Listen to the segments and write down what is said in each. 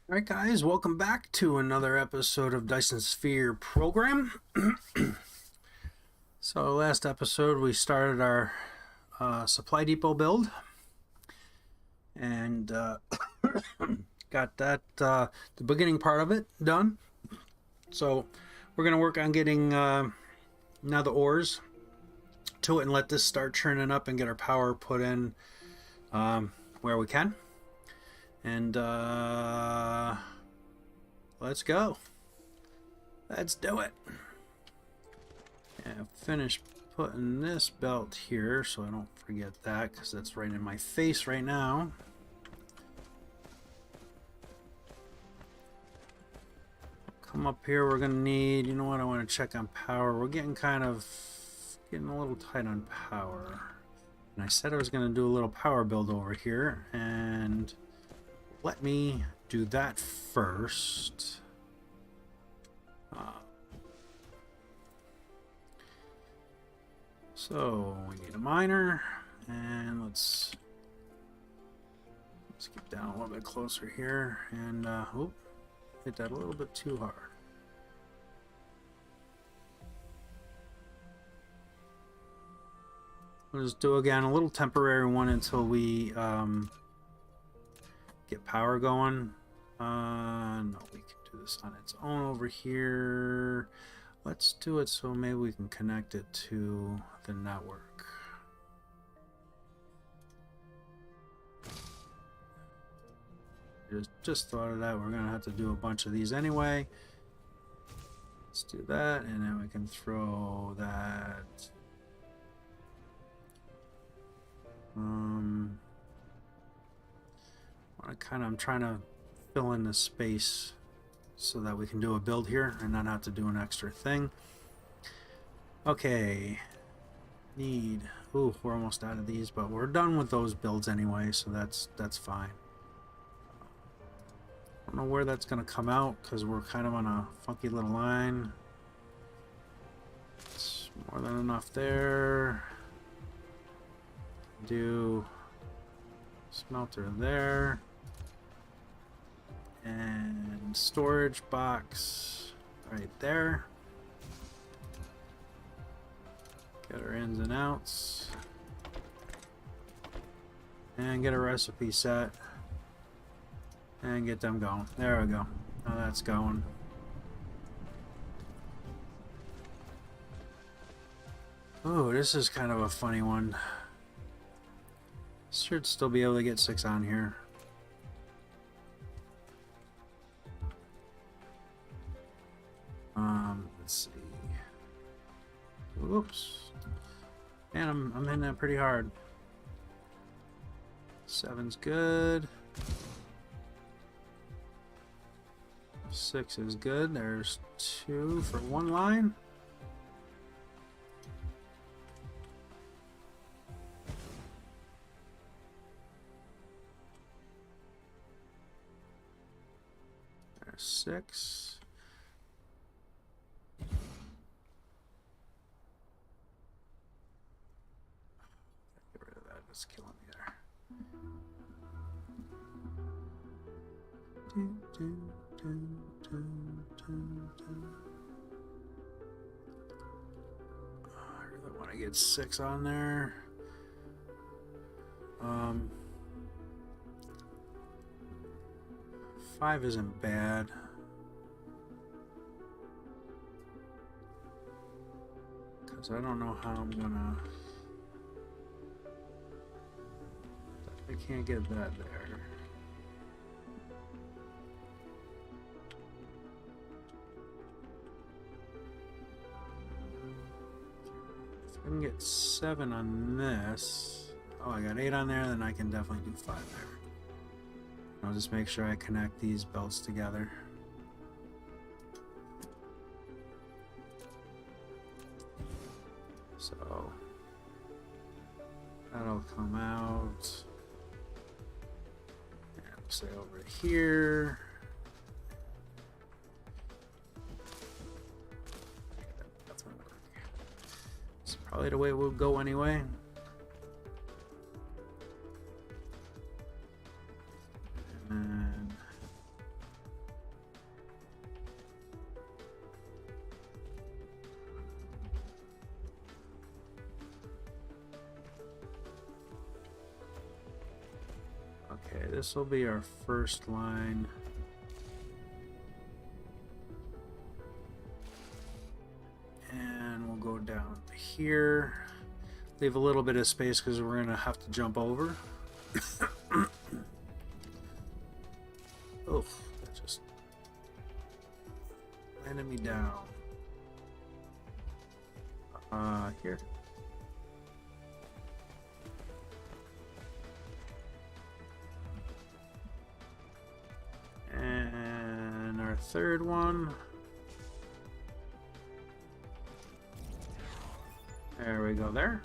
Alright guys, welcome back to another episode of Dyson Sphere Program. So last episode we started our supply depot build and got that the beginning part of it done. So we're going to work on getting now the ores to it and let this start churning up and get our power put in where we can. And let's go. Let's do it. And finish putting this belt here so I don't forget that, because that's right in my face right now. Come up here, we're gonna need, you know what, I want to check on power. We're getting a little tight on power. And I said I was gonna do a little power build over here, and let me do that first. So we need a miner, and let's get down a little bit closer here, and hit that a little bit too hard. We'll just do again a little temporary one until we get power going. No, we can do this on its own over here. Let's do it so maybe we can connect it to the network. Just thought of that. We're gonna have to do a bunch of these anyway. Let's do that, and then we can throw that. I'm trying to fill in the space so that we can do a build here and not have to do an extra thing. Okay. Ooh, we're almost out of these, but we're done with those builds anyway, so that's fine. I don't know where that's gonna come out because we're kind of on a funky little line. It's more than enough there. Do smelter there. And storage box right there. Get our ins and outs. And get a recipe set. And get them going. There we go. Now that's going. Oh, this is kind of a funny one. Should still be able to get 6 on here. Let's see. Whoops. Man, I'm hitting that pretty hard. 7's good. 6 is good. There's 2 for one line. There's 6. Get rid of that. It's killing me there. I really want to get 6 on there. 5 isn't bad. Because I don't know how I'm gonna... I can't get that there. If I can get 7 on this... Oh, I got 8 on there, then I can definitely do 5 there. I'll just make sure I connect these belts together. So that'll come out. And say over here. It's probably the way we'll go anyway. And Okay, this will be our first line. And we'll go down here. Leave a little bit of space because we're going to have to jump over. Oh, that just landed me down. Here. And our third one. There we go there.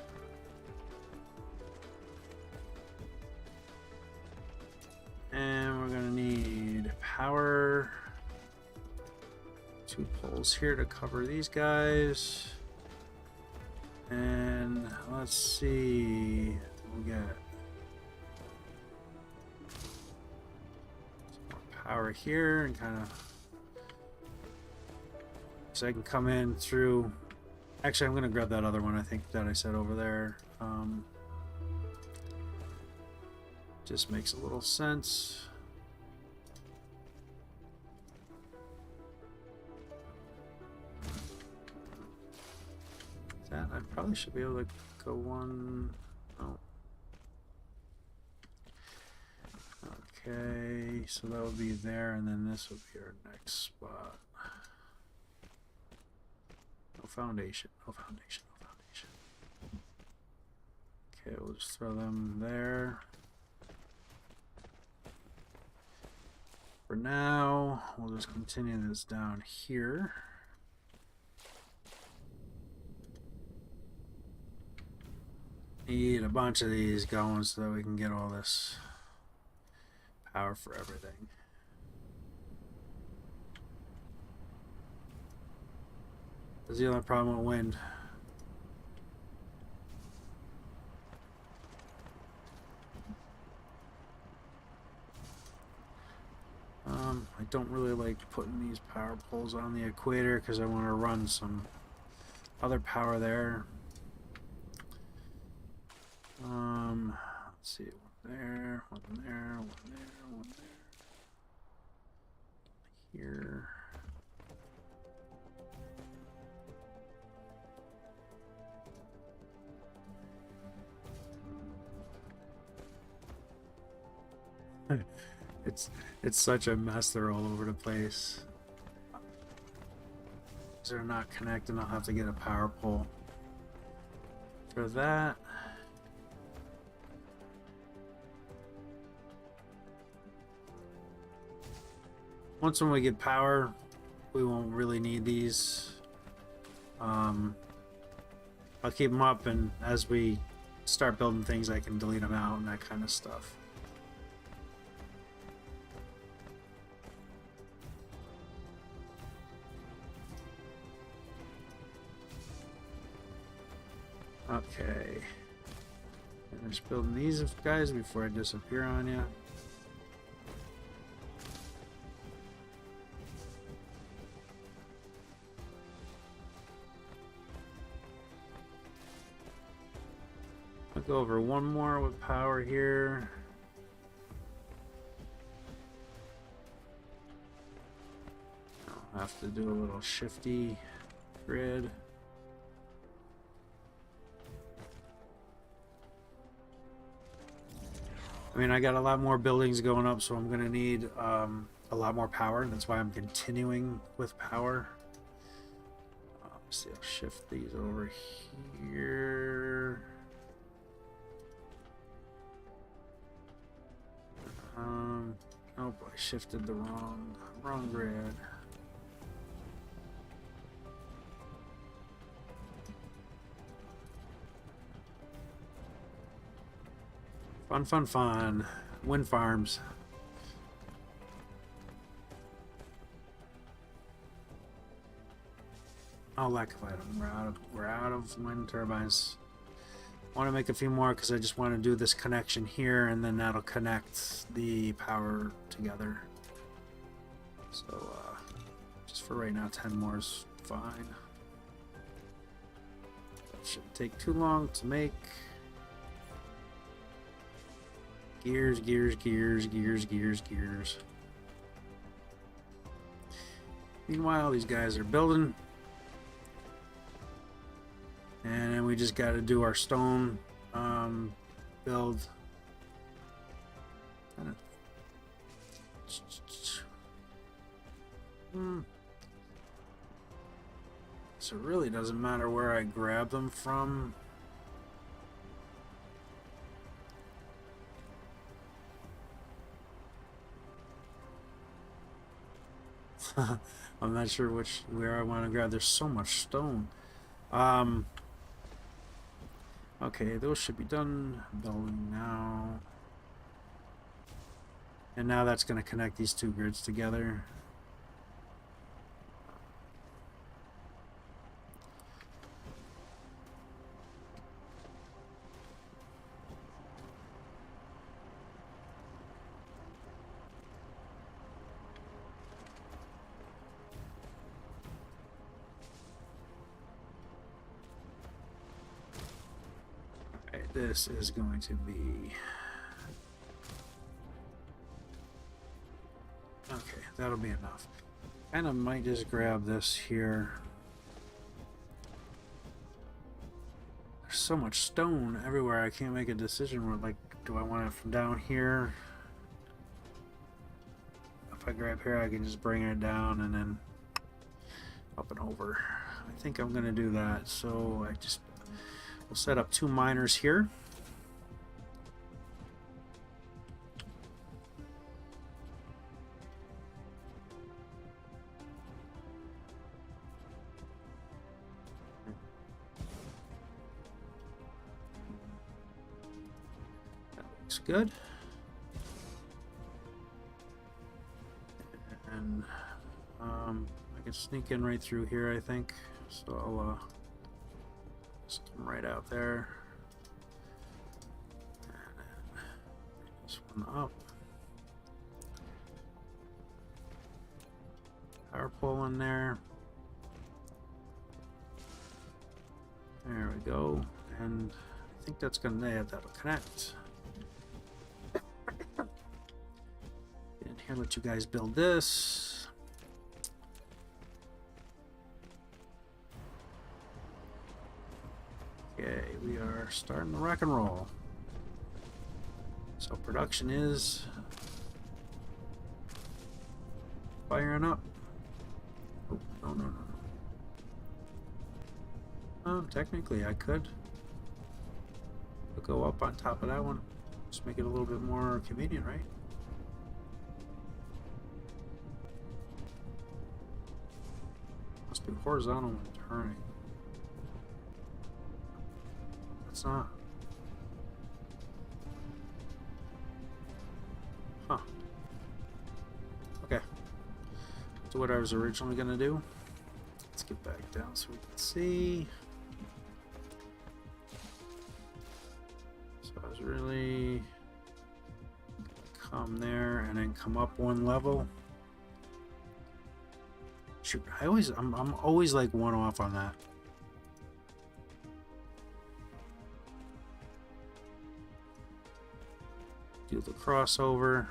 And we're gonna need power. 2 poles here to cover these guys. And let's see, we'll get some more power here and kind of, so I can come in through. Actually, I'm gonna grab that other one I think that I said over there. Just makes a little sense. That I probably should be able to go one. Oh. Okay, so that would be there, and then this would be our next spot. No foundation, no foundation, no foundation. Okay, we'll just throw them there. For now, we'll just continue this down here. Need a bunch of these going so that we can get all this power for everything. That's the only problem with wind. I don't really like putting these power poles on the equator because I want to run some other power there. Let's see, one there, one there, one there, one there. Here. It's such a mess. They're all over the place. If they're not connecting, I'll have to get a power pole for that. Once when we get power, we won't really need these. I'll keep them up, and as we start building things, I can delete them out and that kind of stuff. Okay. Finish building these guys before I disappear on you. I'll go over one more with power here. I'll have to do a little shifty grid. I mean, I got a lot more buildings going up, so I'm going to need a lot more power. That's why I'm continuing with power. Let's see, I'll shift these over here. Nope, I shifted the wrong grid. Fun, fun, fun. Wind farms. Oh, lack of item. We're out of wind turbines. I want to make a few more because I just want to do this connection here, and then that'll connect the power together. So, just for right now, 10 more is fine. That shouldn't take too long to make. Gears, gears, gears, gears, gears, gears. Meanwhile, these guys are building. And then we just got to do our stone build. So it really doesn't matter where I grab them from. I'm not sure where I want to grab. There's so much stone. Okay, those should be done. Building now. And now that's going to connect these two grids together. This is going to be... Okay, that'll be enough. And I might just grab this here. There's so much stone everywhere, I can't make a decision where, like, do I want it from down here? If I grab here, I can just bring it down and then up and over. I think I'm going to do that, so we'll set up 2 miners here. That looks good. And I can sneak in right through here, I think. So I'll just come right out there. And then this one up. Power pole in there. There we go. And I think that's gonna, yeah, that'll connect. Get in here, let you guys build this. Okay, we are starting to rock and roll. So production is firing up. Oh, no. Technically I could go up on top of that one. Just make it a little bit more convenient, right? Must be horizontal when turning. It's not. Huh. Okay. So what I was originally gonna do. Let's get back down so we can see. So I was really come there and then come up 1 level. Shoot, I'm always like 1 off on that. Do the crossover.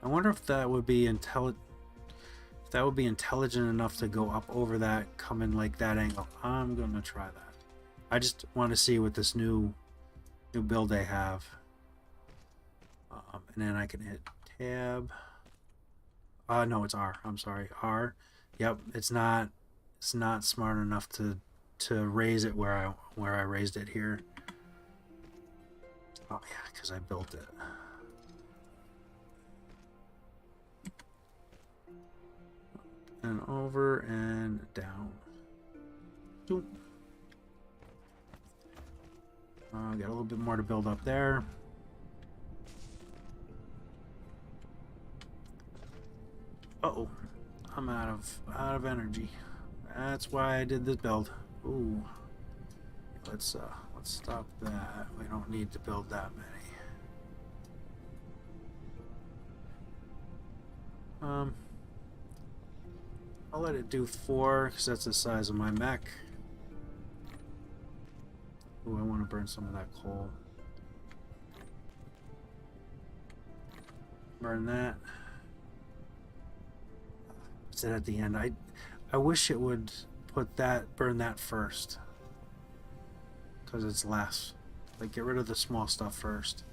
I wonder if that would be intelligent enough to go up over that, come in like that angle. I'm gonna try that. I just want to see what this new build they have, and then I can hit tab. No, it's R. I'm sorry, R. Yep, it's not smart enough to raise it where I raised it here. Oh yeah, because I built it. And over and down. Got a little bit more to build up there. Uh-oh, I'm out of energy. That's why I did this build. Ooh, let's stop that. We don't need to build that many. I'll let it do 4 because that's the size of my mech. Ooh, I want to burn some of that coal. Burn that. It's at the end. I wish it would burn that first. Because it's less. Like, get rid of the small stuff first.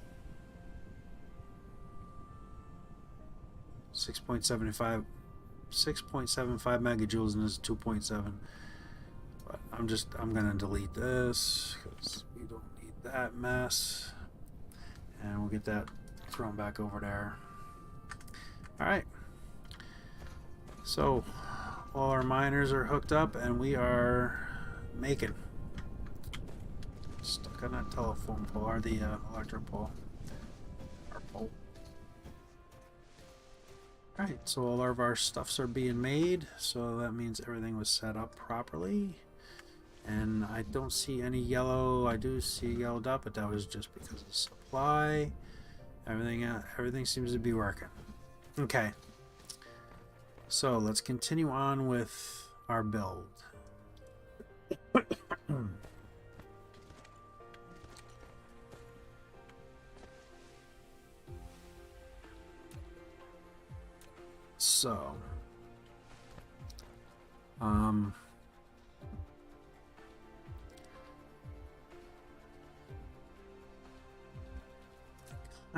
6.75 megajoules, and this is 2.7. But I'm gonna delete this because we don't need that mess. And we'll get that thrown back over there. Alright. So all our miners are hooked up and we are making. Stuck on that telephone pole, or the electric pole. Our pole. Alright, so all of our stuffs are being made, so that means everything was set up properly. And I don't see any yellow. I do see yellowed up, but that was just because of supply. Everything seems to be working. Okay. So let's continue on with our build. So,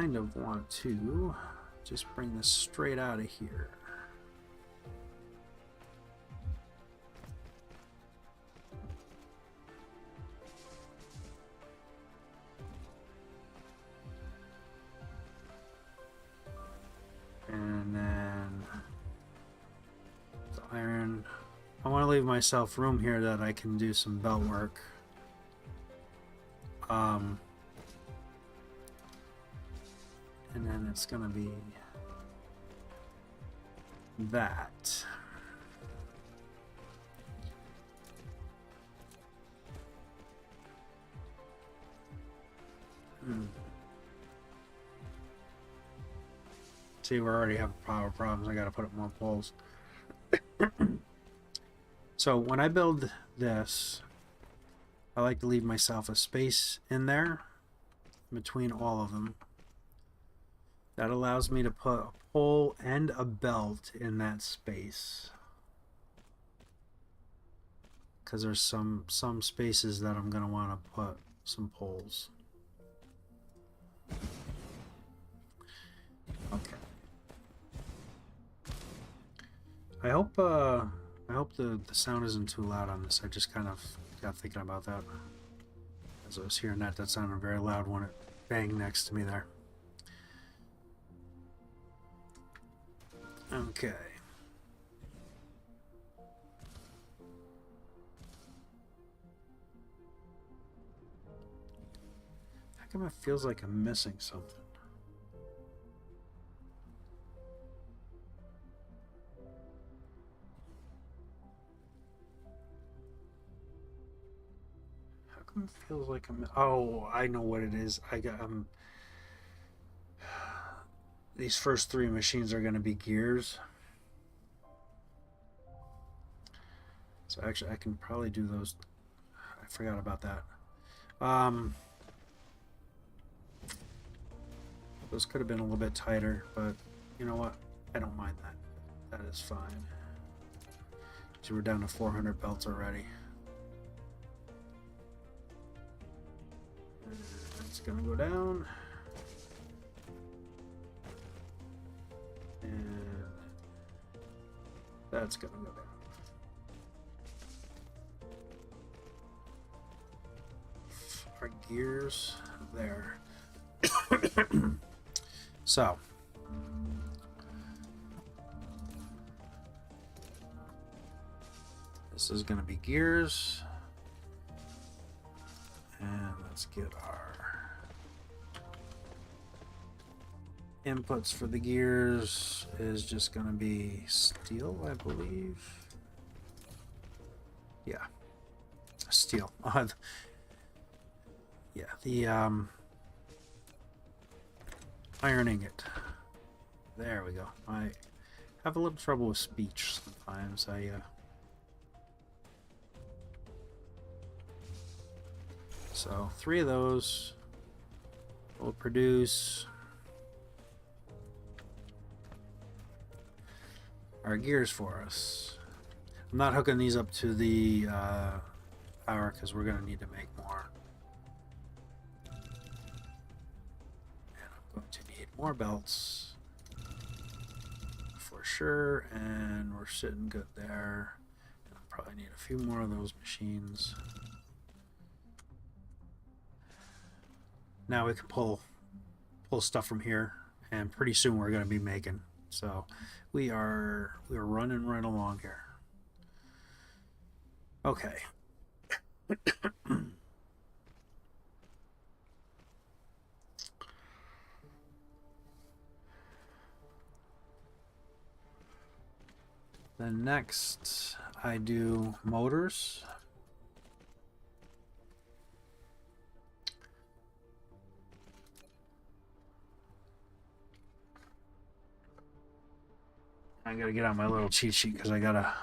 kind of want to just bring this straight out of here. And then the iron. I want to leave myself room here that I can do some belt work. And then it's gonna be that. See, we already have power problems. I gotta put up more poles. So when I build this, I like to leave myself a space in there between all of them. That allows me to put a pole and a belt in that space. Because there's some spaces that I'm going to want to put some poles. Okay. I hope the sound isn't too loud on this. I just kind of got thinking about that. As I was hearing that sounded very loud when it banged next to me there. Okay. How come it feels like I'm missing something? How come it feels like I'm... Oh, I know what it is. These first three machines are going to be gears. So actually, I can probably do those. I forgot about that. Those could have been a little bit tighter, but you know what? I don't mind that. That is fine. So we're down to 400 belts already. That's going to go down. And that's going to go down. Our gears there. So this is going to be gears, and let's get our inputs for the gears. Is just going to be steel, I believe. Yeah, steel. Yeah, the iron ingot. There we go. I have a little trouble with speech sometimes. So 3 of those will produce our gears for us. I'm not hooking these up to the power because we're going to need to make more. And I'm going to need more belts for sure, and we're sitting good there. And I'll probably need a few more of those machines. Now we can pull stuff from here, and pretty soon we're going to be making. So we're running right along here. Okay. Then next I do motors. I gotta get out my little cheat sheet because I gotta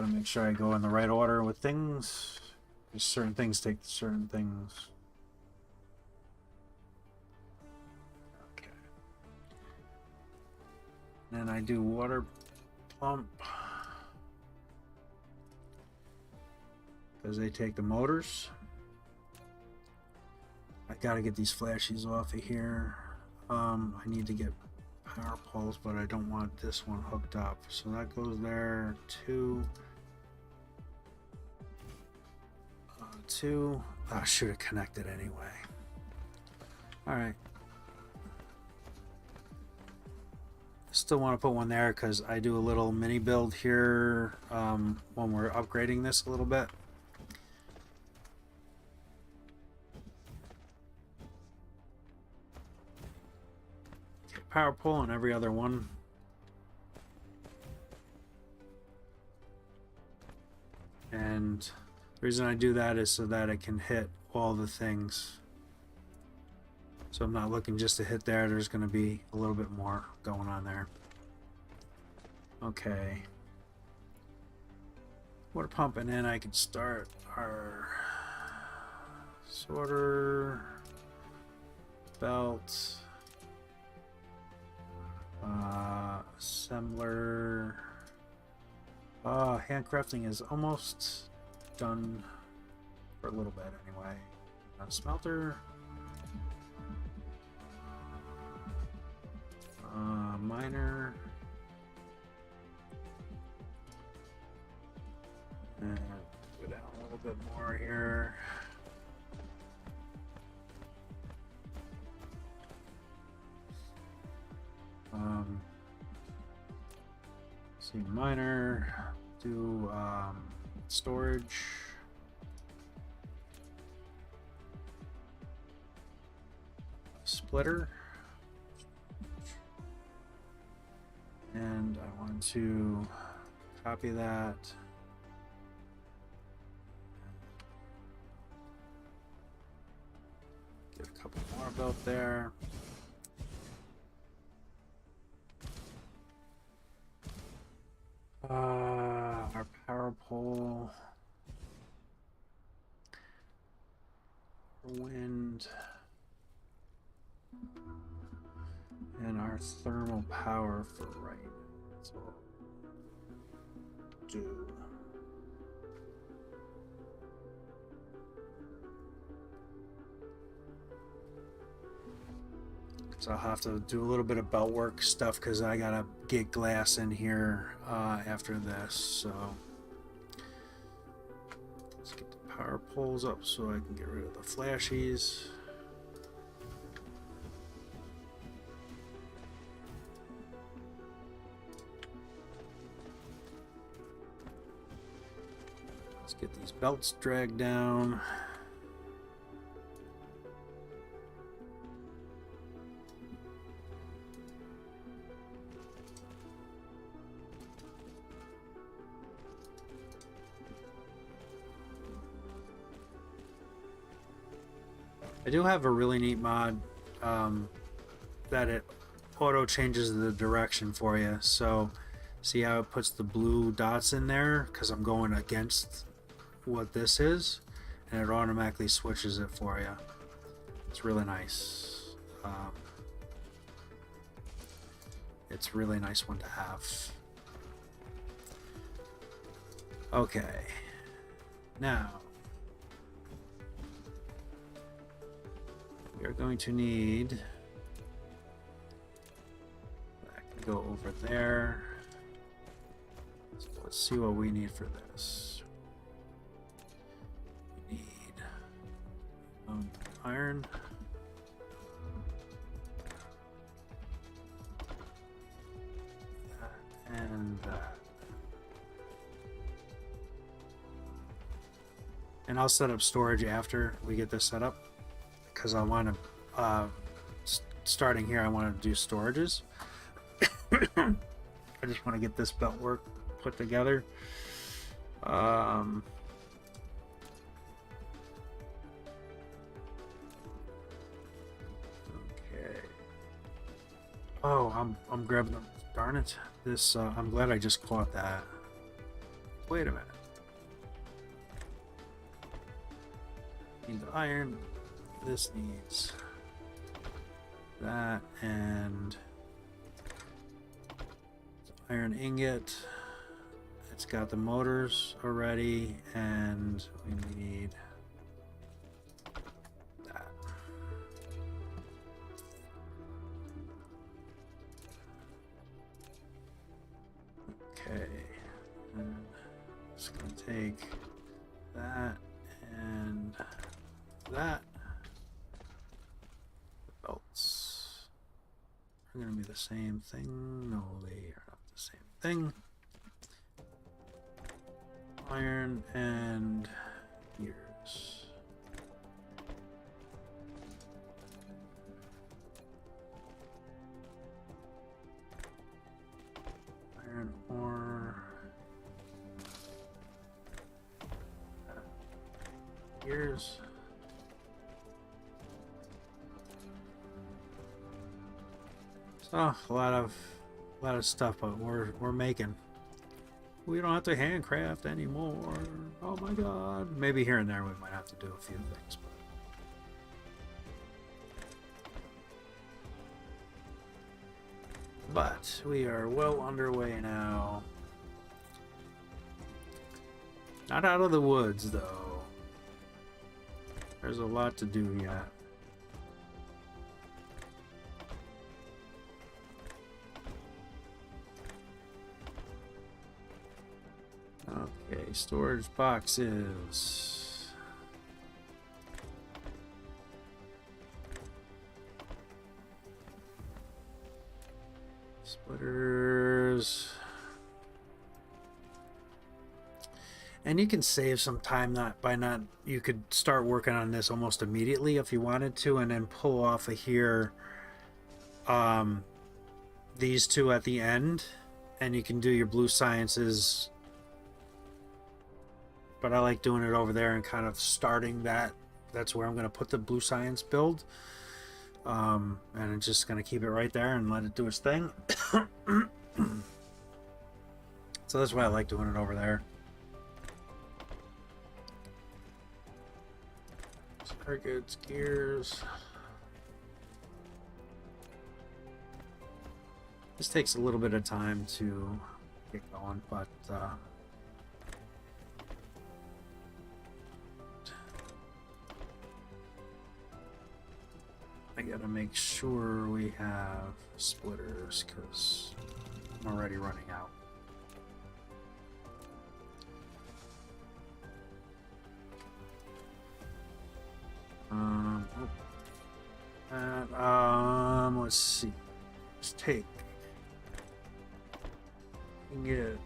make sure I go in the right order with things. Just certain things take certain things. Okay. Then I do water pump because they take the motors. I gotta get these flashies off of here. I need to get power poles, but I don't want this one hooked up. So that goes there. Two. I should have connected anyway. Alright. Still want to put one there because I do a little mini build here when we're upgrading this a little bit. Power pole on every other one. And the reason I do that is so that it can hit all the things. So I'm not looking just to hit there. There's going to be a little bit more going on there. Okay. Water pump, and then I can start our sorter, belt, assembler. Handcrafting is almost done for a little bit anyway. Smelter, miner, and go down a little bit more here. See, miner, do storage, splitter, and I want to copy that. Get a couple more about there. Our power pole, wind, and our thermal power for right. So do. So I'll have to do a little bit of belt work stuff because I gotta get glass in here after this. So let's get the power poles up so I can get rid of the flashies. Let's get these belts dragged down. I do have a really neat mod that it auto changes the direction for you. So See how it puts the blue dots in there? Because I'm going against what this is, and it automatically switches it for you. It's really nice. It's a really nice one to have. Okay. Now, we are going to need... that can go over there. So let's see what we need for this. We need iron. That and that. And I'll set up storage after we get this set up, because I want to, starting here, I want to do storages. I just want to get this belt work put together. Okay. Oh, I'm grabbing them. Darn it. This, I'm glad I just caught that. Wait a minute. Need the iron. This needs that, and iron ingot. It's got the motors already, and we need that. Okay, and it's gonna take that and that. The belts are going to be the same thing. No, they are not the same thing. Iron and gears. Iron ore. Gears. So a lot of stuff, but we're making. We don't have to handcraft anymore. Oh my god! Maybe here and there we might have to do a few things. But we are well underway now. Not out of the woods though. There's a lot to do yet. Okay, storage boxes. Splitters. And you can save some time you could start working on this almost immediately if you wanted to, and then pull off of here these two at the end, and you can do your blue sciences. But I like doing it over there and kind of starting that. That's where I'm going to put the blue science build. And I'm just going to keep it right there and let it do its thing. So that's why I like doing it over there. Circuits, gears. This takes a little bit of time to get going, but I gotta make sure we have splitters because I'm already running out. Let's see. Let's take. Get.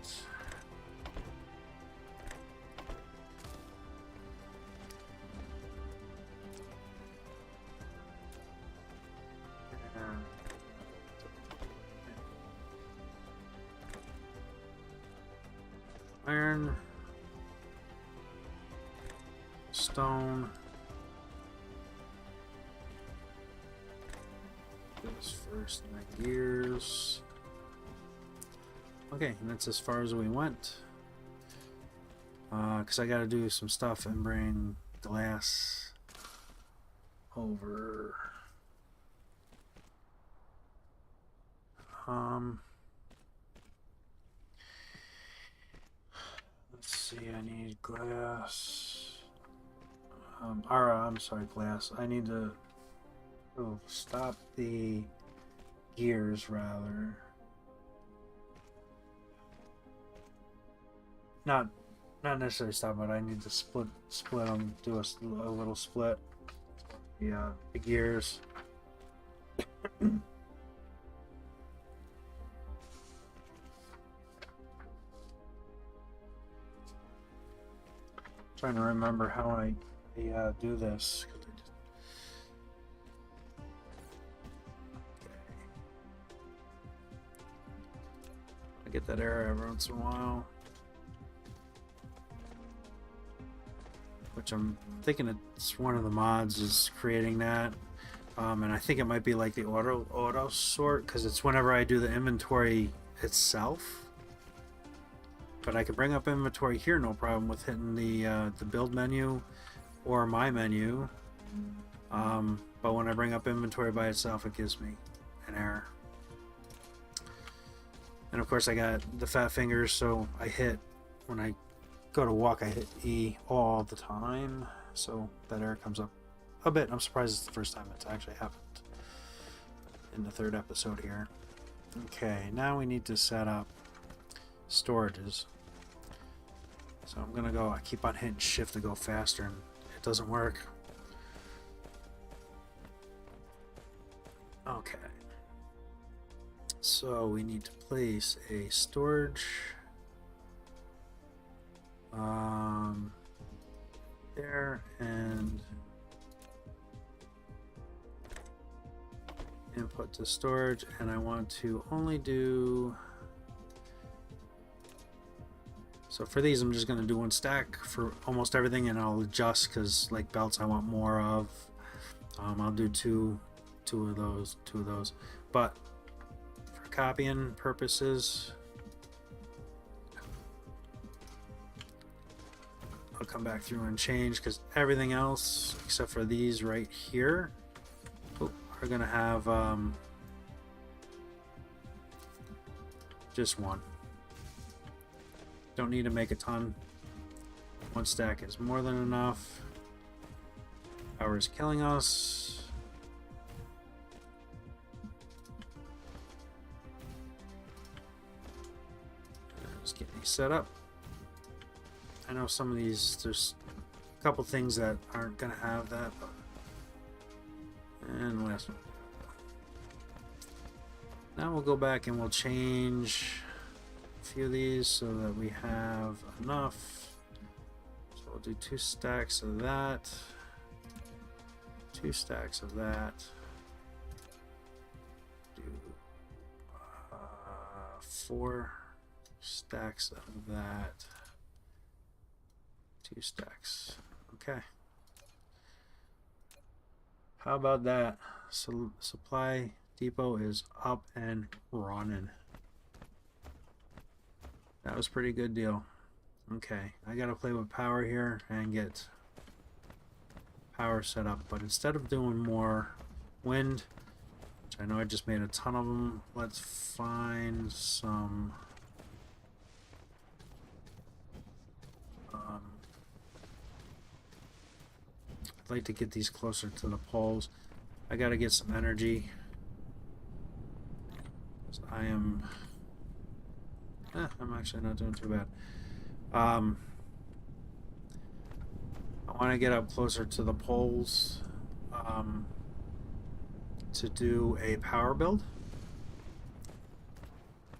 Iron, stone, this first, my gears, Okay, and that's as far as we went. Because I gotta do some stuff and bring glass over. Let's see, I need glass. I'm sorry, glass. I need to stop the gears, rather. Not necessarily stop, but I need to split them, do a little split. Yeah, the gears. Trying to remember how I do this. I get that error every once in a while, which I'm thinking it's one of the mods is creating that, and I think it might be like the auto sort, because it's whenever I do the inventory itself. But I can bring up inventory here, no problem, with hitting the build menu or my menu. But when I bring up inventory by itself, it gives me an error. And of course, I got the fat fingers, so I hit, when I go to walk, I hit E all the time. So that error comes up a bit. I'm surprised it's the first time it's actually happened in the 3rd episode here. Okay, now we need to set up storages. So I'm gonna go, I keep on hitting shift to go faster and it doesn't work. Okay. So we need to place a storage there, and input to storage, and I want to only do, so for these I'm just going to do 1 stack for almost everything, and I'll adjust because like belts I want more of. I'll do two of those, but for copying purposes I'll come back through and change, because everything else except for these right here are gonna have just 1. Don't need to make a ton. 1 stack is more than enough. Power is killing us. Just get these set up. I know some of these, there's a couple things that aren't gonna have that, but, and last one. Now we'll go back and we'll change a few of these so that we have enough. So we'll do 2 stacks of that, 2 stacks of that, do 4 stacks of that, 2 stacks. Okay. How about that? So supply depot is up and running. That was a pretty good deal. Okay, I gotta play with power here and get power set up, but instead of doing more wind, which I know I just made a ton of them, let's find some I'd like to get these closer to the poles. I gotta get some energy. I am I'm actually not doing too bad. I want to get up closer to the poles to do a power build,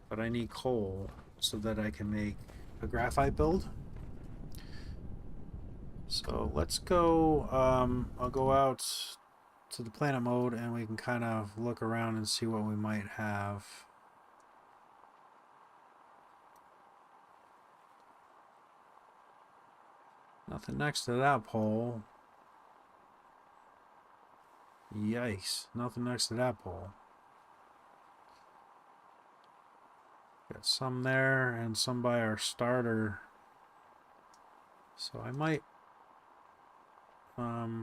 but I need coal so that I can make a graphite build. So let's go, I'll go out to the planet mode and we can kind of look around and see what we might have. Nothing next to that pole. Yikes, nothing next to that pole. Got some there and some by our starter. So I might I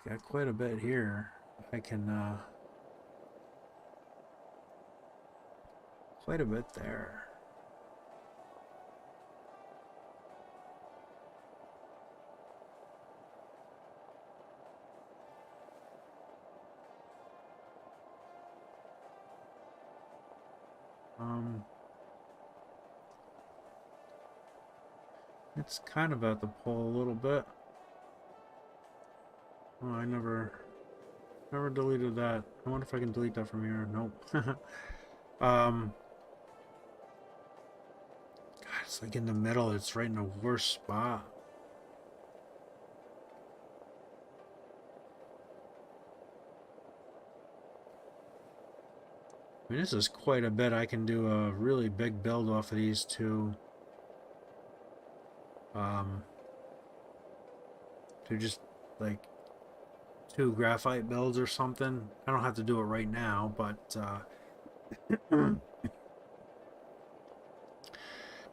got quite a bit here. I can quite a bit there. It's kind of at the pole a little bit. Oh, I never deleted that. I wonder if I can delete that from here. Nope. God, it's like in the middle. It's right in the worst spot. I mean, this is quite a bit. I can do a really big build off of these two. To just like 2 graphite builds or something. I don't have to do it right now, but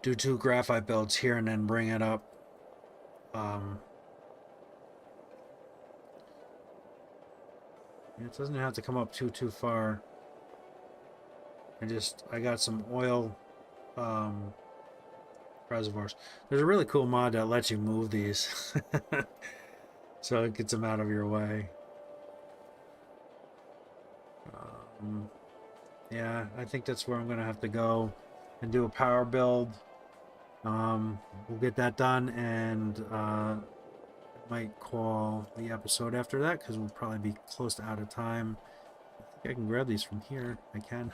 do 2 graphite builds here and then bring it up. It doesn't have to come up too far. I got some oil reservoirs. There's a really cool mod that lets you move these. So it gets them out of your way. Yeah, I think that's where I'm going to have to go and do a power build. We'll get that done, and might call the episode after that because we'll probably be close to out of time. I think I can grab these from here. I can.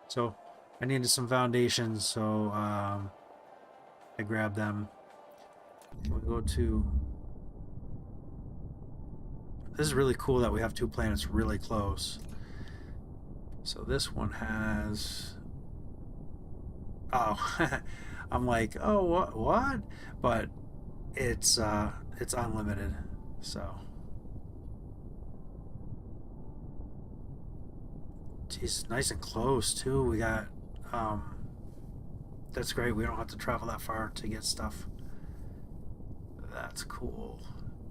So I needed some foundations, so I grabbed them. We'll go to... This is really cool that we have 2 planets really close. So this one has... Oh, I'm like, oh, what? But it's unlimited, so... Geez, nice and close, too. We got... That's great. We don't have to travel that far to get stuff. That's cool.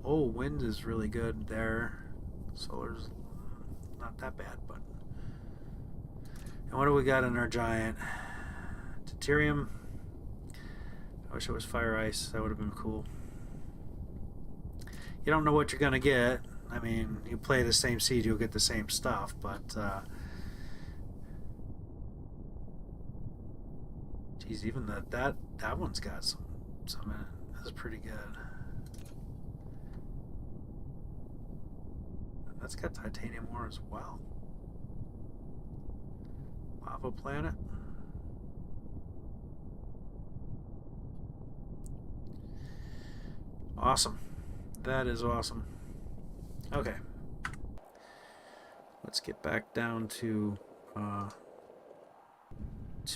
Oh, wind is really good there. Solar's not that bad, but... And what do we got in our giant? Deuterium. I wish it was fire ice. That would have been cool. You don't know what you're going to get. I mean, you play the same seed, you'll get the same stuff, but... Geez, even that one's got some in it. That's pretty good. That's got titanium ore as well. Lava planet. Awesome. That is awesome. Okay. Let's get back down to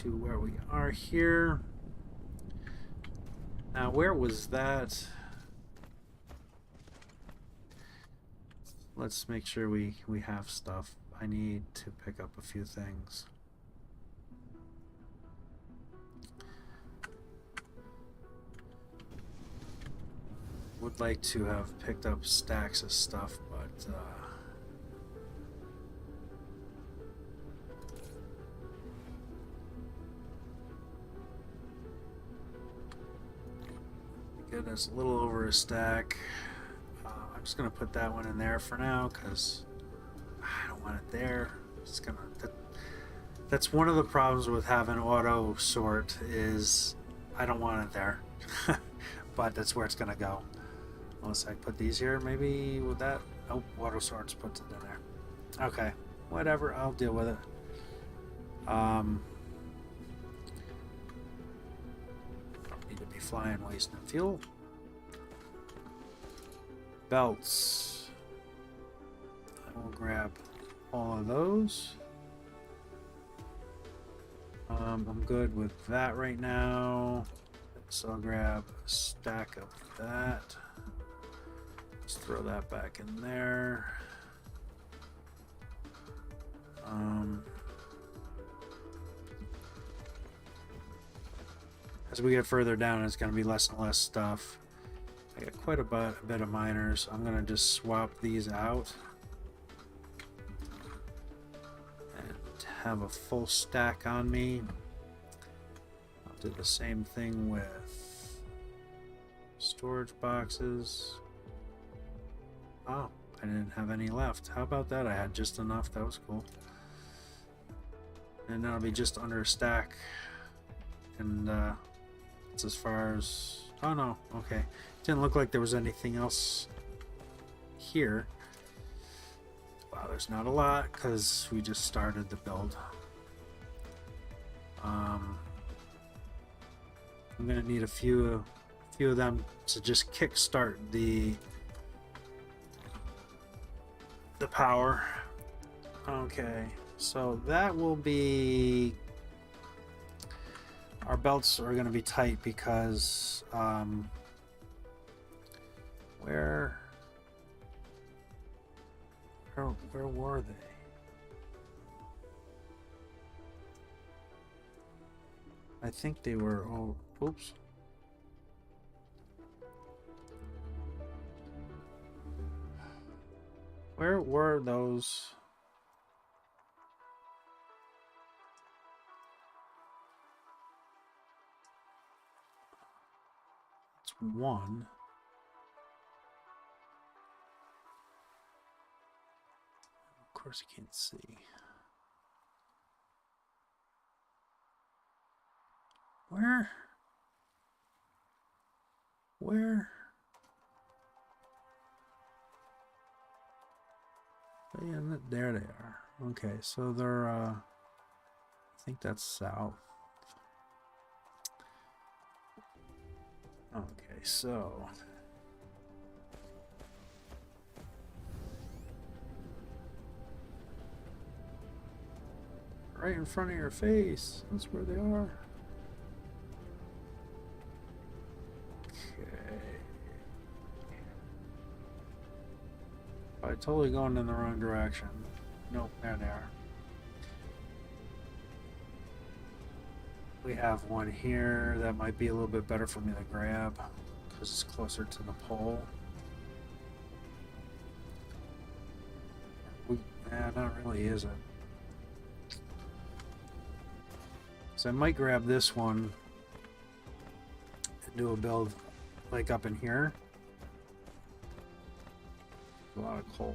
where we are here. Now, where was that? Let's make sure we have stuff. I need to pick up a few things. Would like to have picked up stacks of stuff, but goodness, a little over a stack. I'm just gonna put that one in there for now because I don't want it there. It's gonna. That's one of the problems with having auto sort is I don't want it there, but that's where it's gonna go. Unless I put these here, maybe with that. Oh, auto sorts puts it in there. Okay, whatever. I'll deal with it. Don't need to be flying wasting fuel. Belts. I will grab all of those. I'm good with that right now. So I'll grab a stack of that. Let's throw that back in there. As we get further down, it's going to be less and less stuff. I got quite a bit of miners. I'm going to just swap these out and have a full stack on me. I'll do the same thing with storage boxes. Oh, I didn't have any left. How about that? I had just enough. That was cool. And that'll be just under a stack. And it's as far as... Oh no, okay. Didn't look like there was anything else here. Wow, there's not a lot because we just started the build. I'm gonna need a few of them to just kickstart the power. Okay, so that will be... Our belts are going to be tight because where were they? I think they were... Oh, oops. Where were those? It's one. Of course, you can't see. Where? Yeah, there they are. Okay, so they're, I think that's south. Okay, so... Right in front of your face. That's where they are. I'm totally going in the wrong direction. Nope, there they are. We have one here that might be a little bit better for me to grab because it's closer to the pole. Not really, is it? So I might grab this one and do a build like up in here. A lot of coal.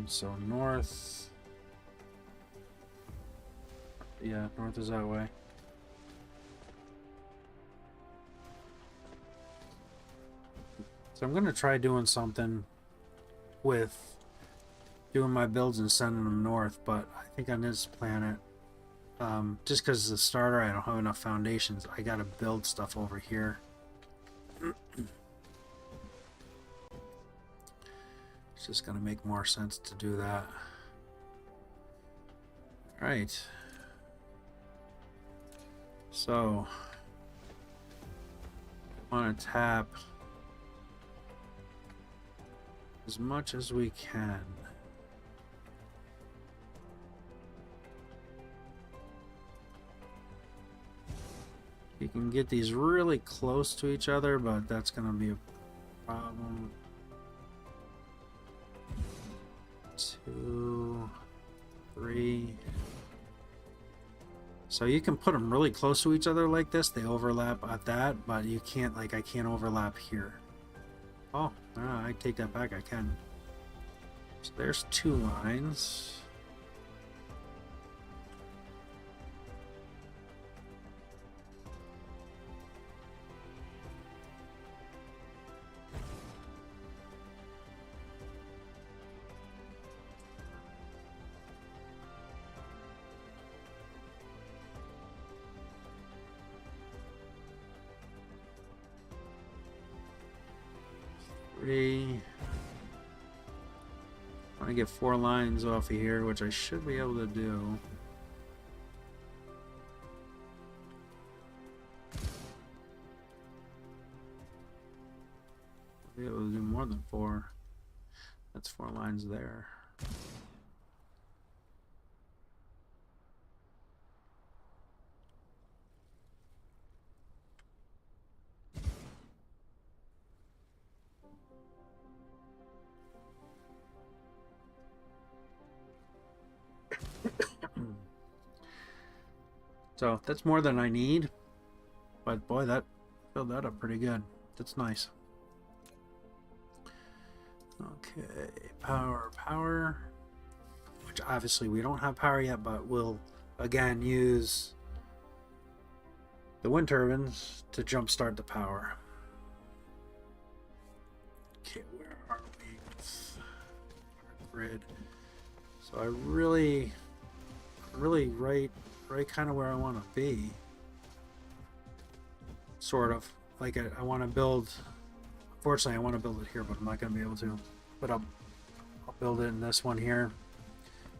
So north. Yeah, north is that way. So I'm gonna try doing something with doing my builds and sending them north, but I think on this planet, just because as a starter I don't have enough foundations, I gotta build stuff over here. It's just gonna make more sense to do that. Alright. So I want to tap as much as we can. You can get these really close to each other, but that's going to be a problem. 2, 3. So you can put them really close to each other like this. They overlap at that, but you can't, like, I can't overlap here. Oh, I take that back, I can. So there's 2 lines. I want to get 4 lines off of here, which I should be able to do. I'll be able to do more than 4. That's 4 lines there. So that's more than I need, but boy, that filled that up pretty good. That's nice. Okay, power, which obviously we don't have power yet, but we'll again use the wind turbines to jumpstart the power. Okay, where are we with our grid? So I really right kind of where I want to be. Sort of. Like I want to build, fortunately I want to build it here, but I'm not going to be able to. But I'll build it in this one here.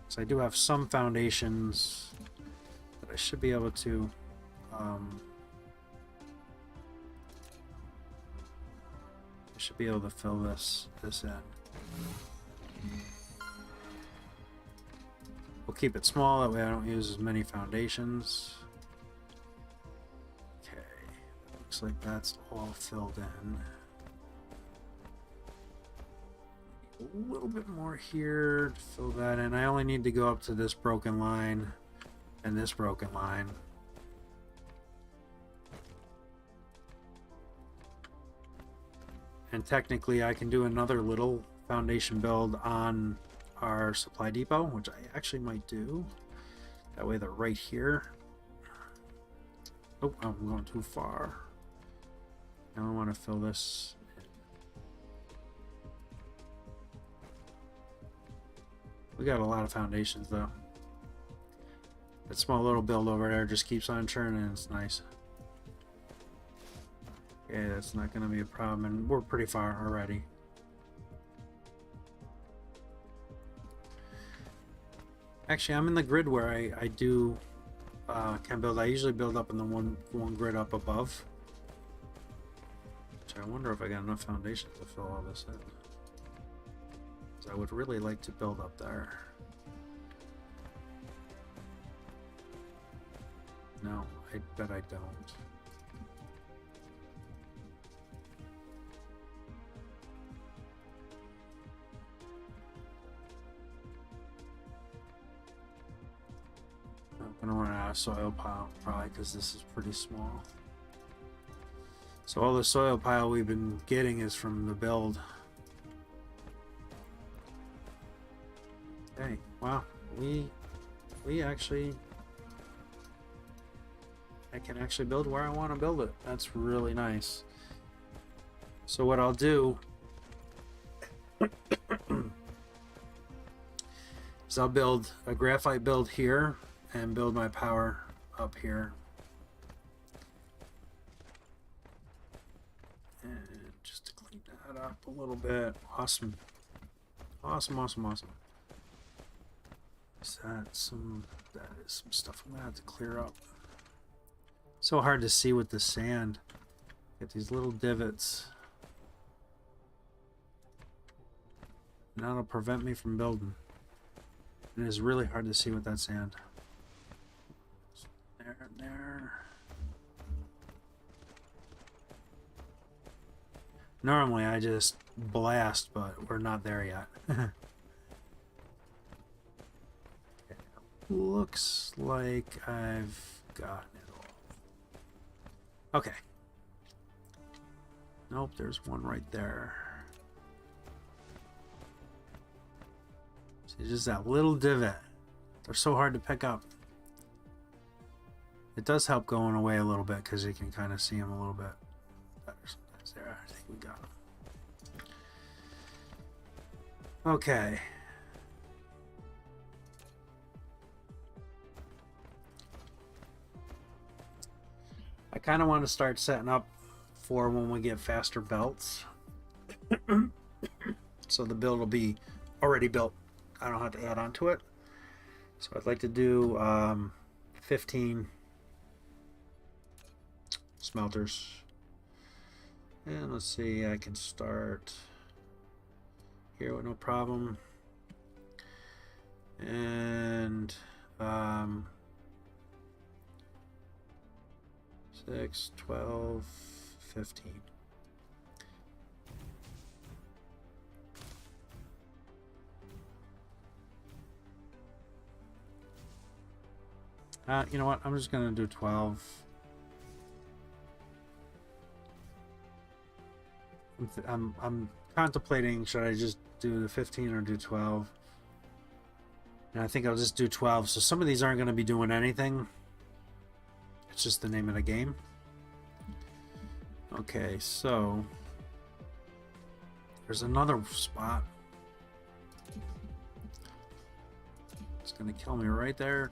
So I do have some foundations that I should be able to I should be able to fill this in. We'll keep it small, that way I don't use as many foundations. Okay, looks like that's all filled in. A little bit more here to fill that in. I only need to go up to this broken line and this broken line. And technically I can do another little foundation build on our supply depot, which I actually might do. That way they're right here. Oh, I'm going too far. Now I want to fill this in. We got a lot of foundations though. That small little build over there just keeps on churning. It's nice. Okay, that's not going to be a problem, and we're pretty far already. Actually, I'm in the grid where I do can build. I usually build up in the one grid up above. Which I wonder if I got enough foundations to fill all this in. Because I would really like to build up there. No, I bet I don't. I'm gonna run out of soil pile probably because this is pretty small. So all the soil pile we've been getting is from the build. Hey, wow, we actually, I can actually build where I want to build it. That's really nice. So what I'll do is I'll build a graphite build here and build my power up here. And just to clean that up a little bit. Awesome. Awesome, awesome, awesome. That is some stuff I'm gonna have to clear up. So hard to see with the sand. Get these little divots. And that'll prevent me from building. It is really hard to see with that sand. There and there. Normally I just blast, but we're not there yet. Okay. Looks like I've gotten it all. Okay. Nope, there's one right there. See, just that little divot. They're so hard to pick up. It does help going away a little bit because you can kind of see them a little bit better sometimes. There, I think we got them. Okay. I kind of want to start setting up for when we get faster belts. So the build will be already built. I don't have to add on to it. So I'd like to do 15 smelters. And let's see, I can start here with no problem. And 6, 12, 15. You know what? I'm just gonna do 12. I'm contemplating, should I just do the 15 or do 12? And I think I'll just do 12. So some of these aren't going to be doing anything. It's just the name of the game. Okay, so there's another spot. It's going to kill me right there.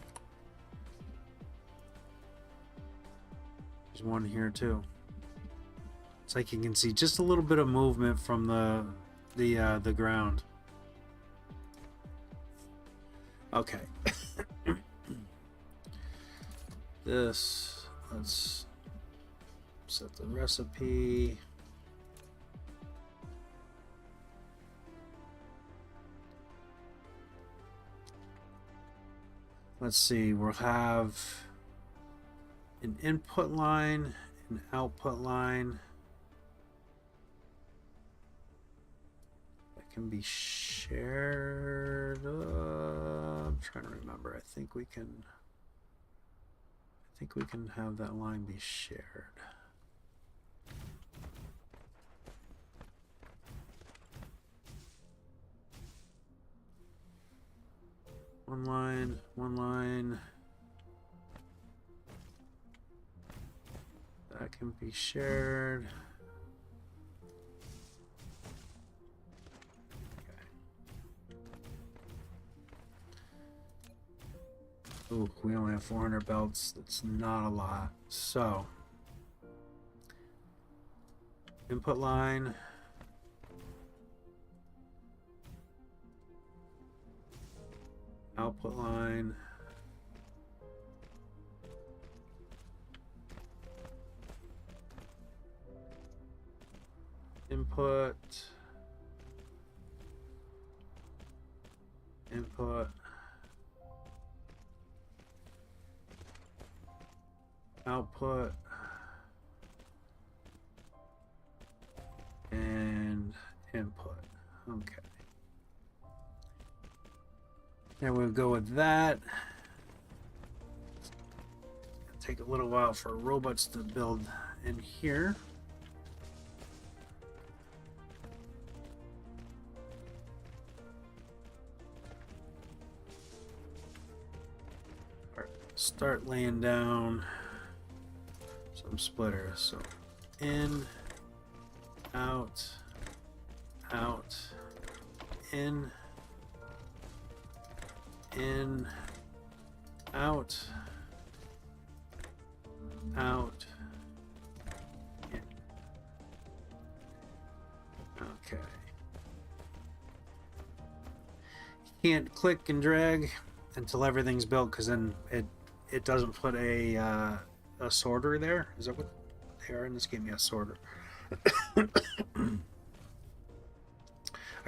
There's one here too. It's like you can see just a little bit of movement from the ground. Okay. This, let's set the recipe. Let's see, we'll have an input line, an output line. Can be shared. I'm trying to remember. I think we can have that line be shared. One line, one line. That can be shared. Ooh, we only have 400 belts. That's not a lot. So, input line. Output line. Input. Input. Output and input. Okay. There we'll go with that. It'll take a little while for robots to build in here. Start laying down some splitters. So in, out, out, in, out, out, in. Okay. You can't click and drag until everything's built, because then it doesn't put a sorter there. Is that what they are in this game? Yeah, sorter. I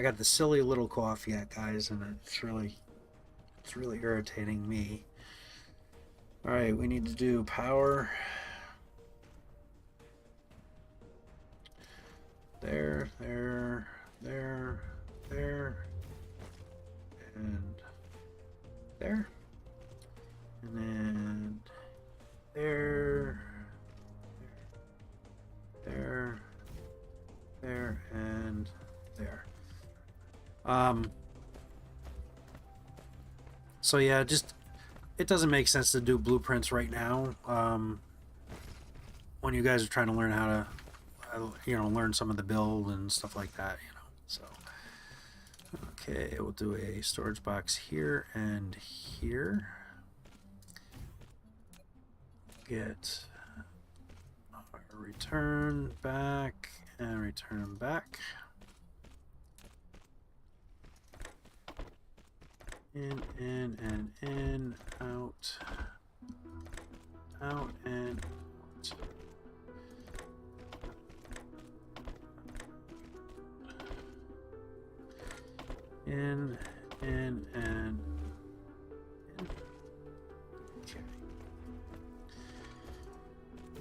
got the silly little cough yet, guys, and it's really irritating me. All right, we need to do power. There, there, there, there, and there, and then there, there, there, and there. So yeah, just it doesn't make sense to do blueprints right now. When you guys are trying to learn how to, learn some of the build and stuff like that, So, okay, we'll do a storage box here and here. Get our return back and return back. In, and in, out, out, and out.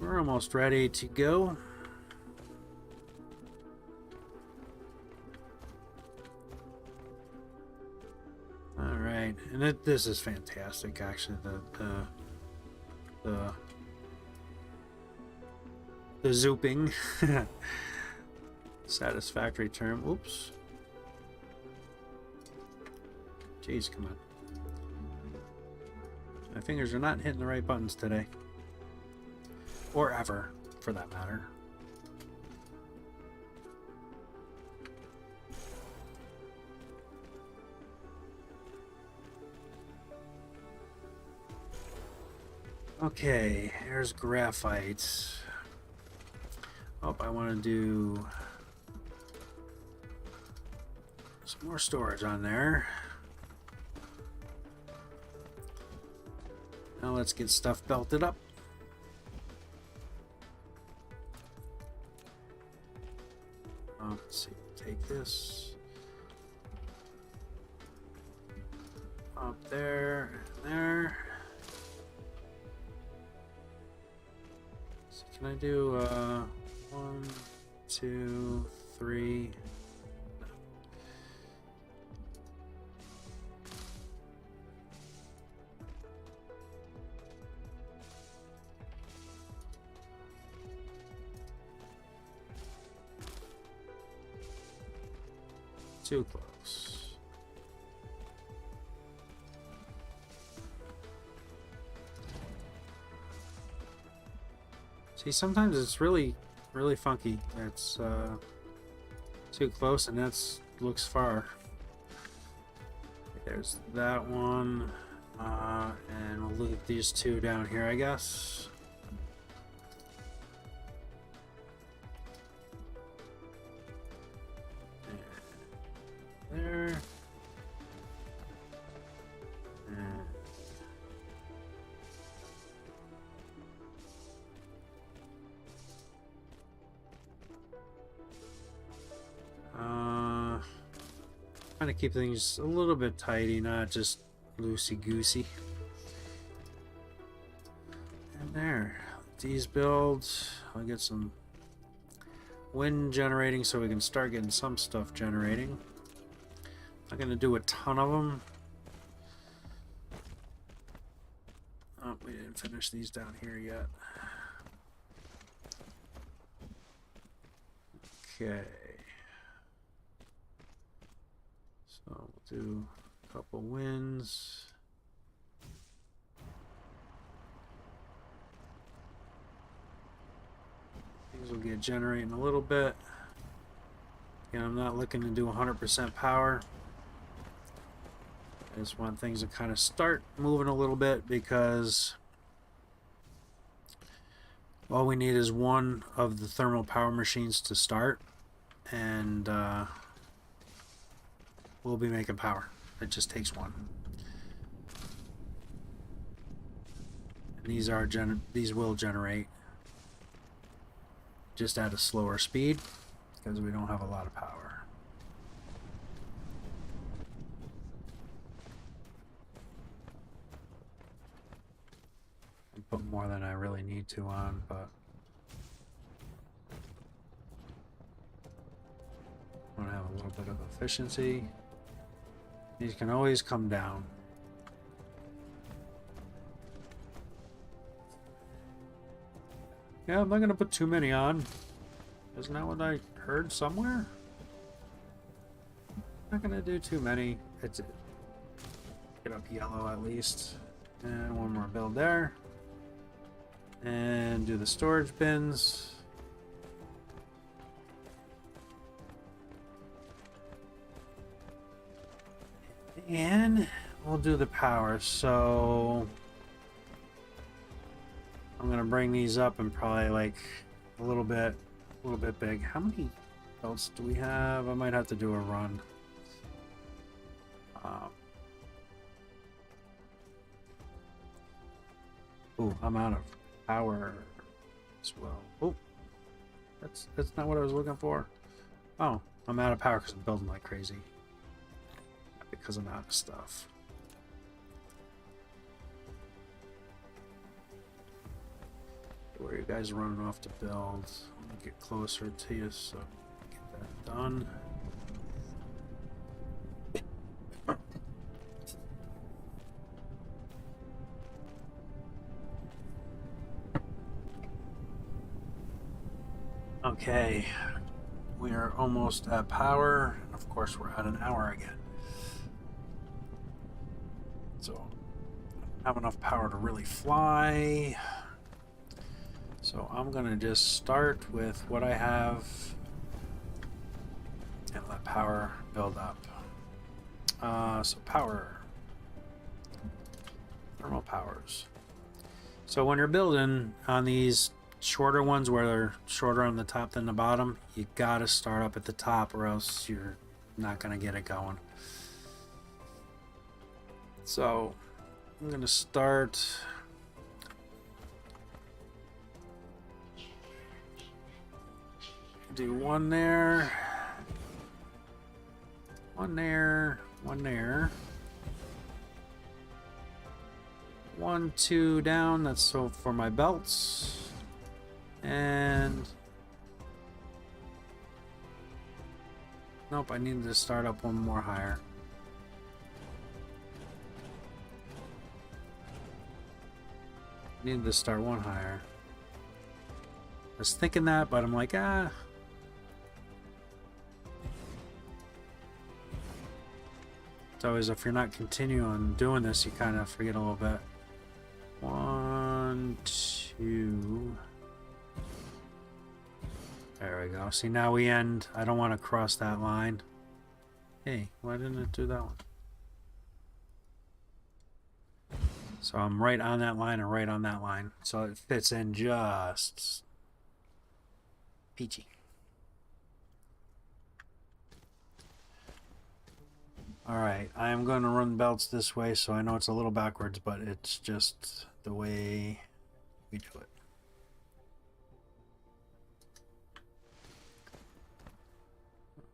We're almost ready to go. All right, and this is fantastic. Actually, the zooping, satisfactory term. Oops. Jeez, come on. My fingers are not hitting the right buttons today. Or ever, for that matter. Okay, here's graphite. Oh, I want to do some more storage on there. Now let's get stuff belted up. Let's see, take this up there and there. So can I do 1, 2, 3? Too close. See, sometimes it's really funky. It's too close, and that's looks far. There's that one, and we'll look at these two down here, I guess. There. Trying to keep things a little bit tidy, not just loosey-goosey. And there. These builds. I'll get some wind generating so we can start getting some stuff generating. Not going to do a ton of them. Oh, we didn't finish these down here yet. Okay. So we'll do a couple winds. Things will get generating a little bit. Again, I'm not looking to do 100% power. I just want things to kind of start moving a little bit because all we need is one of the thermal power machines to start, and we'll be making power. It just takes one. And these will generate just at a slower speed because we don't have a lot of power. I put more than I really need to on, but I want to have a little bit of efficiency. These can always come down. Yeah, I'm not going to put too many on. Isn't that what I heard somewhere? Not going to do too many. It's get up yellow at least. And one more build there. And do the storage bins. And we'll do the power. So I'm gonna bring these up and probably like a little bit big. How many belts do we have? I might have to do a run. Ooh, I'm out of power as well. Oh, that's not what I was looking for. Oh, I'm out of power because I'm building like crazy. Because I'm out of stuff. Don't worry you guys are running off to build. Let me get closer to you so get that done. Okay, we are almost at power. Of course, we're at an hour again. So, I have enough power to really fly. So, I'm going to just start with what I have and let power build up. So, power. Thermal powers. So, when you're building on these shorter ones where they're shorter on the top than the bottom, you gotta start up at the top or else you're not gonna get it going. So I'm gonna start do one there, one there, one there, 1, 2 down. That's so for my belts. And nope, I need to start up one more higher. Need to start one higher. I was thinking that, but I'm like, ah. It's always, if you're not continuing doing this, you kind of forget a little bit. 1, 2. There we go. See, now we end. I don't want to cross that line. Hey, why didn't it do that one? So I'm right on that line and right on that line. So it fits in just peachy. Alright, I am going to run belts this way, so I know it's a little backwards, but it's just the way we do it.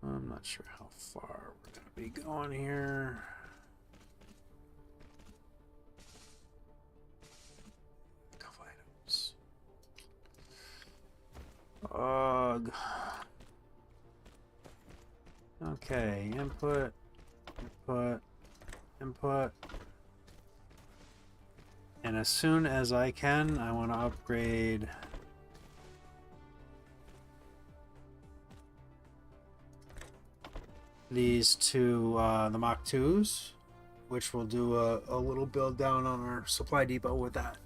I'm not sure how far we're going to be going here. A couple items. Ugh. Okay, input, input, input. And as soon as I can, I want to upgrade these to the Mach 2s, which will do a little build down on our supply depot with that.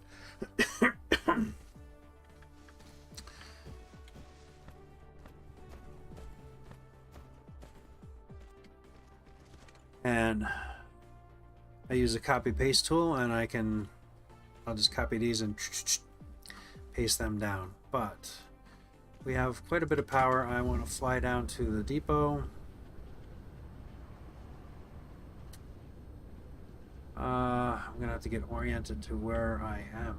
And I use a copy paste tool, and I'll just copy these and paste them down. But we have quite a bit of power. I want to fly down to the depot. I'm gonna have to get oriented to where I am.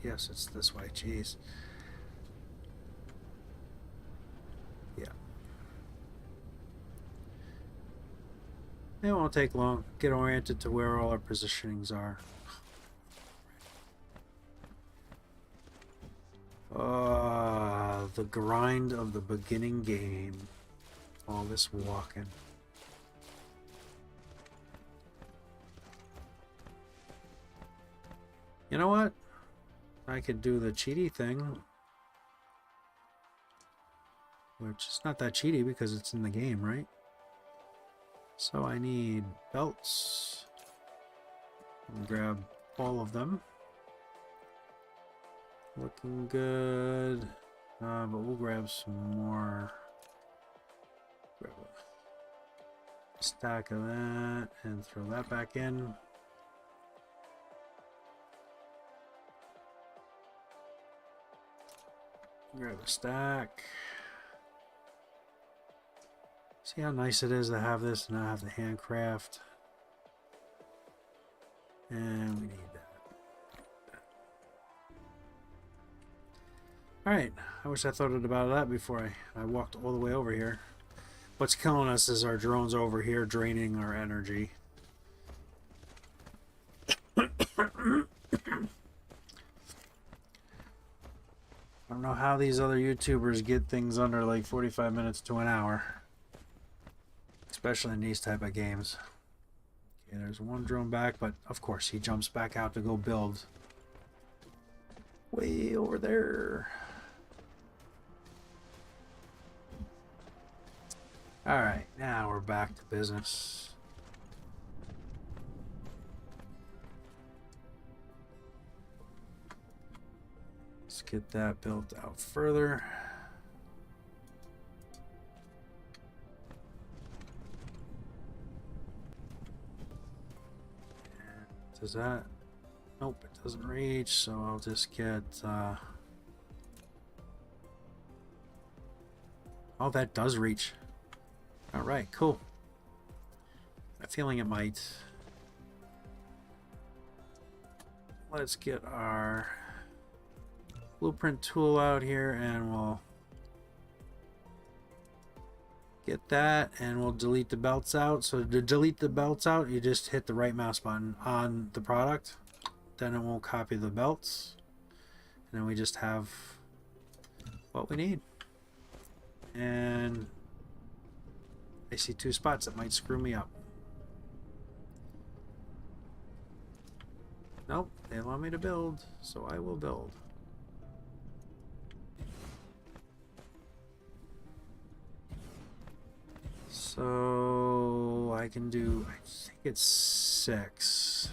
Yes, it's this way. Jeez. Yeah. It won't take long. Get oriented to where all our positionings are. The grind of the beginning game. All this walking. You know what? I could do the cheaty thing. Which is not that cheaty because it's in the game, right? So I need belts. And grab all of them. Looking good. But we'll grab some more. Grab a stack of that and throw that back in. Grab a stack. See how nice it is to have this and not have the handcraft. And we need that. Alright, I wish I thought about that before I walked all the way over here. What's killing us is our drones over here draining our energy. I don't know how these other YouTubers get things under like 45 minutes to an hour. Especially in these type of games. Okay, there's one drone back, but of course he jumps back out to go build. Way over there. Alright, now we're back to business. Let's get that built out further. Does that? Nope, it doesn't reach, so I'll just get... Oh, that does reach. Alright, cool. I have a feeling it might. Let's get our blueprint tool out here and we'll get that, and we'll delete the belts out. So to delete the belts out, you just hit the right mouse button on the product, then it won't copy the belts, and then we just have what we need. And I see two spots that might screw me up. Nope, they allow me to build, so I will build. So I can do, I think it's 6.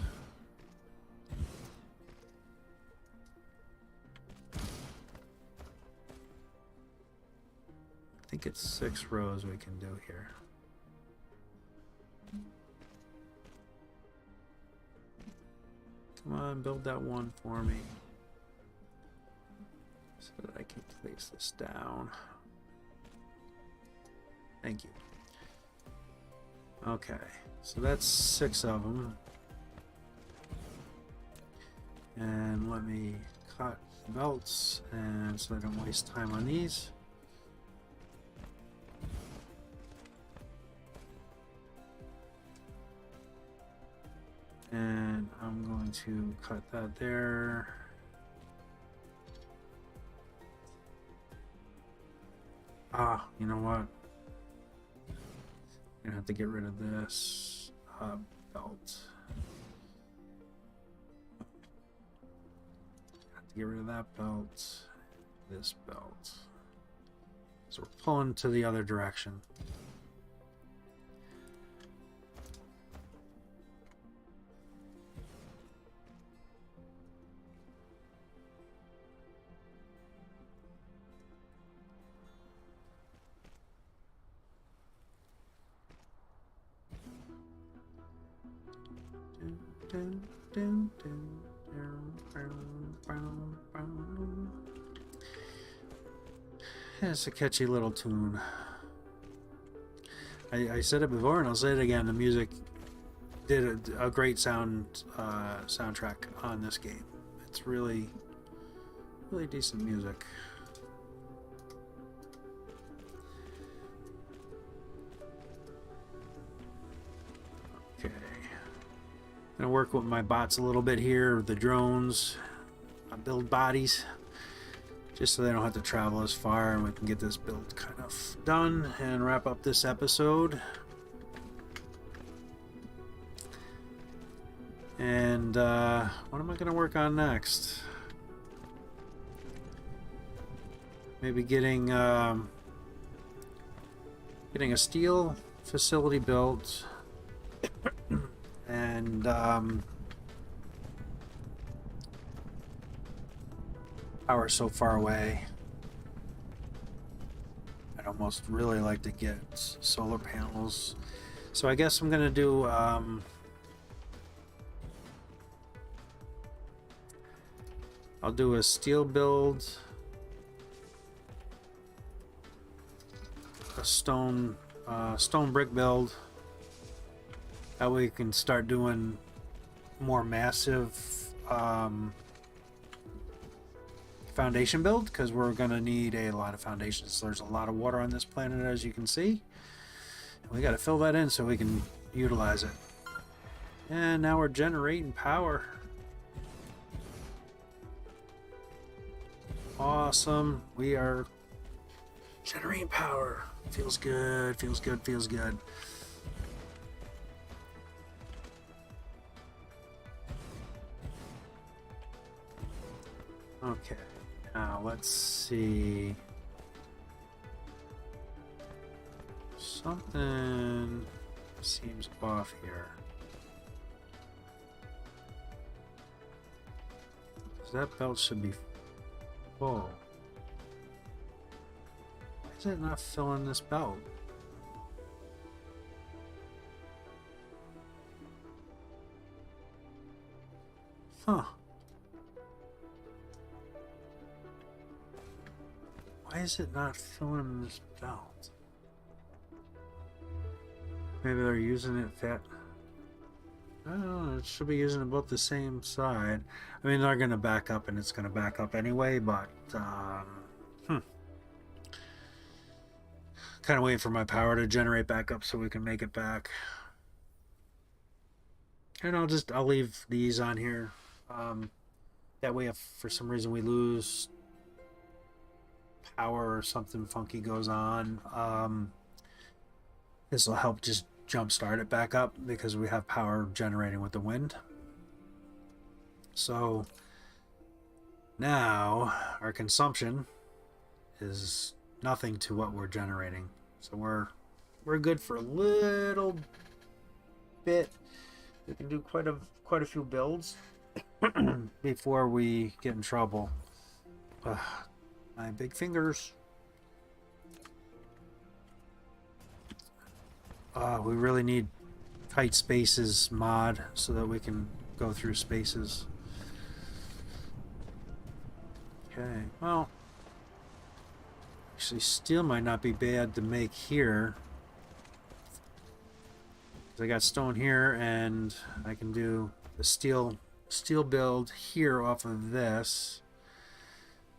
I think it's 6 rows we can do here. Come on, build that one for me so that I can place this down. Thank you. Okay, so that's 6 of them. And let me cut the belts, and so I don't waste time on these. And I'm going to cut that there. Ah, you know what? I'm gonna have to get rid of this belt. Have to get rid of that belt, this belt. So we're pulling to the other direction. It's a catchy little tune. I said it before and I'll say it again. The music did a great soundtrack on this game. It's really decent music. Okay. Gonna work with my bots a little bit here, the drones. I build bodies just so they don't have to travel as far, and we can get this build kind of done and wrap up this episode. And what am I gonna work on next? Maybe getting a steel facility built. And power so far away. I'd almost really like to get solar panels. So I guess I'm gonna do I'll do a steel build, a stone brick build. That way we can start doing more massive foundation build, because we're going to need a lot of foundations. There's a lot of water on this planet, as you can see. And we got to fill that in so we can utilize it. And now we're generating power. Awesome. We are generating power. Feels good, feels good, feels good. Okay, now let's see. Something seems off here. That belt should be full. Why is it not filling this belt? Huh. Why is it not filling this belt? Maybe they're using it fat. I don't know, it should be using about the same side. I mean, they're going to back up, and it's going to back up anyway, but kind of waiting for my power to generate back up so we can make it back. And I'll leave these on here. That way, if for some reason we lose power or something funky goes on, this will help just jumpstart it back up because we have power generating with the wind. So now our consumption is nothing to what we're generating. So we're good for a little bit. We can do quite a few builds before we get in trouble. My big fingers. We really need tight spaces mod so that we can go through spaces. Okay, well, actually steel might not be bad to make here. I got stone here, and I can do the steel build here off of this,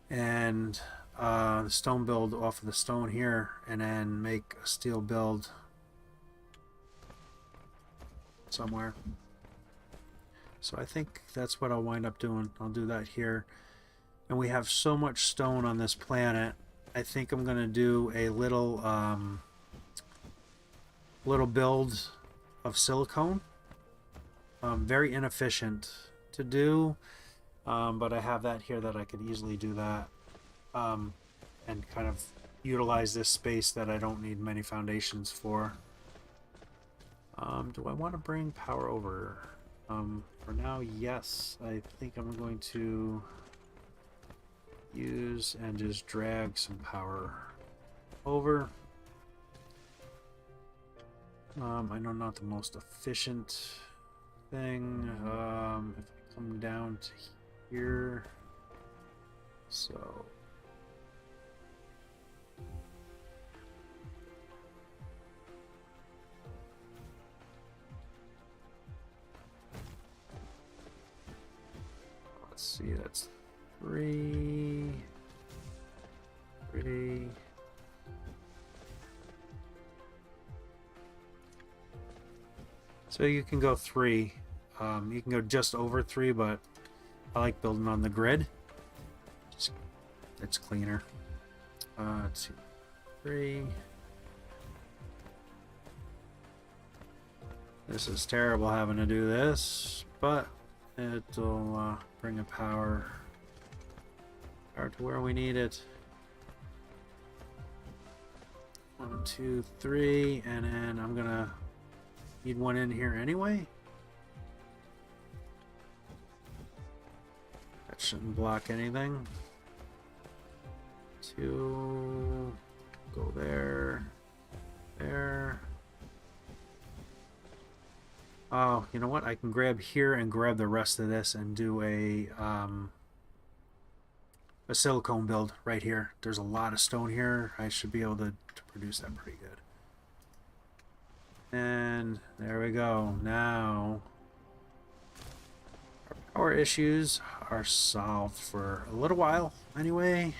and the stone build off of the stone here, and then make a steel build somewhere. So I think that's what I'll wind up doing. I'll do that here. And we have so much stone on this planet, I think I'm gonna do a little build of silicone. Very inefficient to do, but I have that here that I could easily do that, and kind of utilize this space that I don't need many foundations for. Do I want to bring power over? For now, yes. I think I'm going to use and just drag some power over. I know not the most efficient thing. If I come down to here, so let's see, that's 3. So you can go 3. You can go just over 3, but I like building on the grid. It's cleaner. Let's see, 3. This is terrible having to do this, but it'll bring a power to where we need it. 1, 2, 3, and then I'm gonna need one in here anyway. That shouldn't block anything. 2, go there, there. Oh, you know what? I can grab here and grab the rest of this and do a silicone build right here. There's a lot of stone here. I should be able to produce that pretty good. And there we go. Now our power issues are solved for a little while anyway,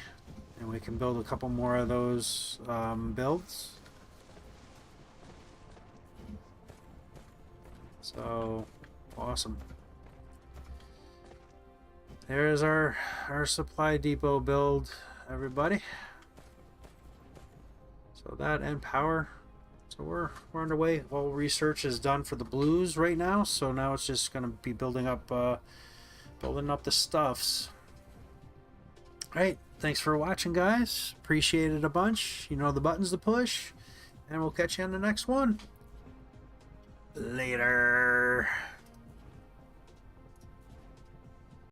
and we can build a couple more of those builds. So awesome. there's our supply depot build, everybody. So that and power. So we're underway. All research is done for the blues right now. So now it's just going to be building up the stuffs. All right. Thanks for watching, guys. Appreciate it a bunch. You know the buttons to push. And we'll catch you on the next one. Later.